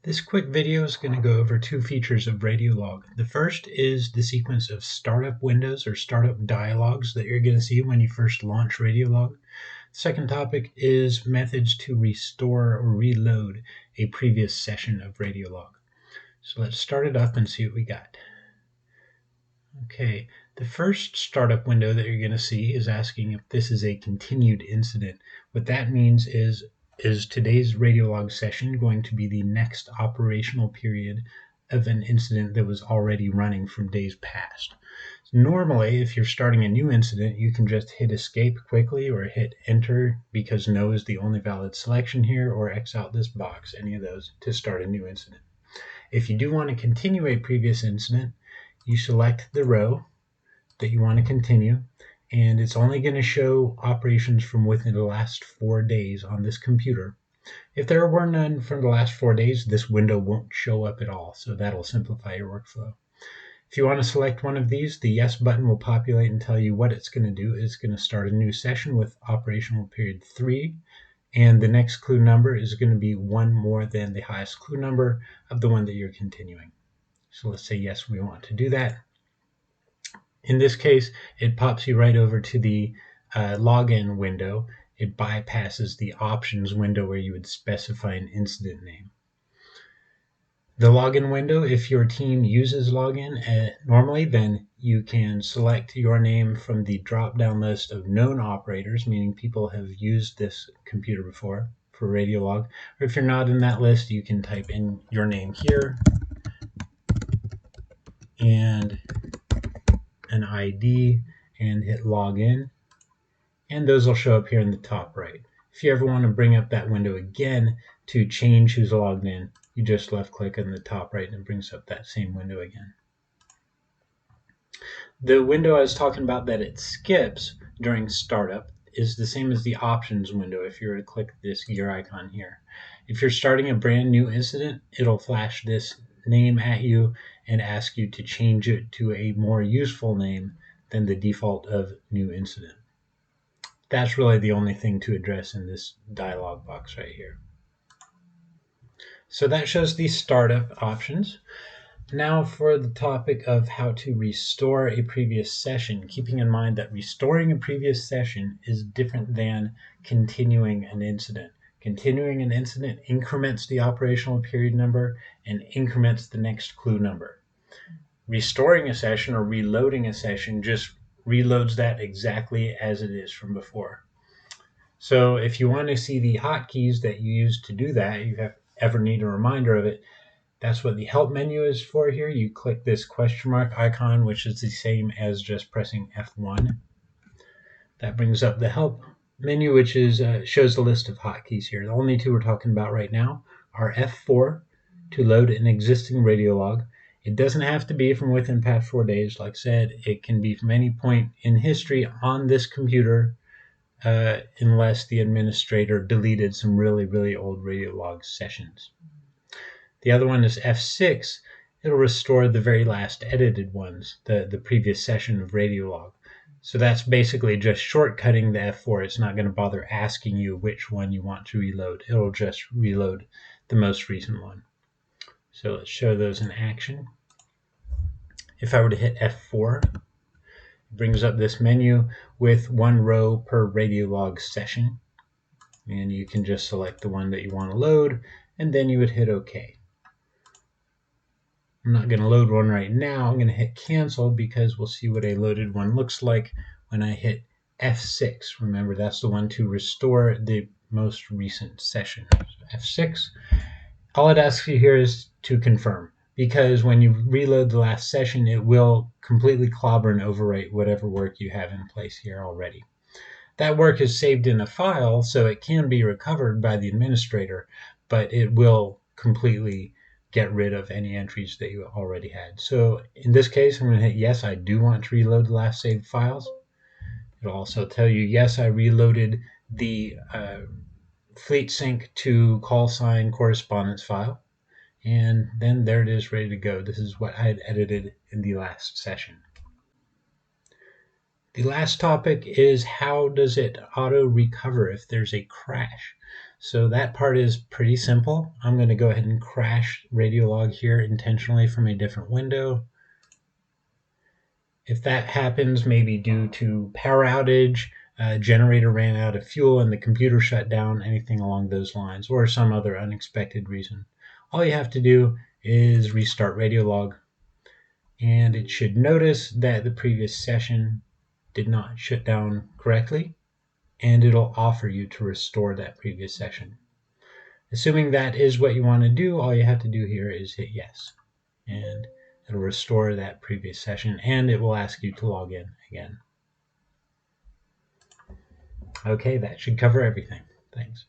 This quick video is going to go over two features of Radiolog. The first is the sequence of startup windows or startup dialogs that you're going to see when you first launch Radiolog. The second topic is methods to restore or reload a previous session of Radiolog. So let's start it up and see what we got. Okay, the first startup window that you're going to see is asking if this is a continued incident. What that means is today's Radiolog session going to be the next operational period of an incident that was already running from days past. Normally, if you're starting a new incident, you can just hit escape quickly or hit enter because no is the only valid selection here, or X out this box, any of those, to start a new incident. If you do want to continue a previous incident, you select the row that you want to continue, and it's only going to show operations from within the last 4 days on this computer. If there were none from the last 4 days, this window won't show up at all, so that'll simplify your workflow. If you want to select one of these, the yes button will populate and tell you what it's going to do. It's going to start a new session with operational period 3, and the next clue number is going to be one more than the highest clue number of the one that you're continuing. So let's say yes, we want to do that. In this case, it pops you right over to the login window. It bypasses the options window where you would specify an incident name. The login window, if your team uses login normally, then you can select your name from the drop-down list of known operators, meaning people have used this computer before for Radiolog. Or if you're not in that list, you can type in your name here and an ID and hit login, and those will show up here in the top right. If you ever want to bring up that window again to change who's logged in, you just left click on the top right and it brings up that same window again. The window I was talking about that it skips during startup is the same as the options window if you were to click this gear icon here. If you're starting a brand new incident, it'll flash this name at you and ask you to change it to a more useful name than the default of new incident. That's really the only thing to address in this dialog box right here. So that shows the startup options. Now for the topic of how to restore a previous session, keeping in mind that restoring a previous session is different than continuing an incident. Continuing an incident increments the operational period number and increments the next clue number. Restoring a session or reloading a session just reloads that exactly as it is from before. So if you want to see the hotkeys that you use to do that, you ever need a reminder of it, that's what the help menu is for here. You click this question mark icon, which is the same as just pressing F1. That brings up the help menu, which is shows the list of hotkeys here. The only two we're talking about right now are F4 to load an existing Radiolog. It doesn't have to be from within past 4 days. Like I said, it can be from any point in history on this computer, unless the administrator deleted some really old Radiolog sessions. The other one is F6. It'll restore the very last edited ones, the previous session of Radiolog. So that's basically just shortcutting the F4. It's not going to bother asking you which one you want to reload. It'll just reload the most recent one. So let's show those in action. If I were to hit F4, it brings up this menu with one row per Radiolog session. And you can just select the one that you want to load, and then you would hit OK. I'm not going to load one right now. I'm going to hit cancel because we'll see what a loaded one looks like when I hit F6. Remember, that's the one to restore the most recent session. F6. All it asks you here is to confirm, because when you reload the last session, it will completely clobber and overwrite whatever work you have in place here already. That work is saved in a file, so it can be recovered by the administrator, but it will completely get rid of any entries that you already had. So in this case, I'm going to hit yes, I do want to reload the last saved files. It'll also tell you, yes, I reloaded the fleet sync to call sign correspondence file. And then there it is, ready to go. This is what I had edited in the last session. The last topic is how does it auto recover if there's a crash. So that part is pretty simple. I'm going to go ahead and crash Radiolog here intentionally from a different window. If that happens, maybe due to power outage, generator ran out of fuel and the computer shut down, anything along those lines, or some other unexpected reason, all you have to do is restart Radiolog, and it should notice that the previous session did not shut down correctly, and it'll offer you to restore that previous session. Assuming that is what you want to do, all you have to do here is hit yes, and it'll restore that previous session, and it will ask you to log in again. Okay, that should cover everything. Thanks.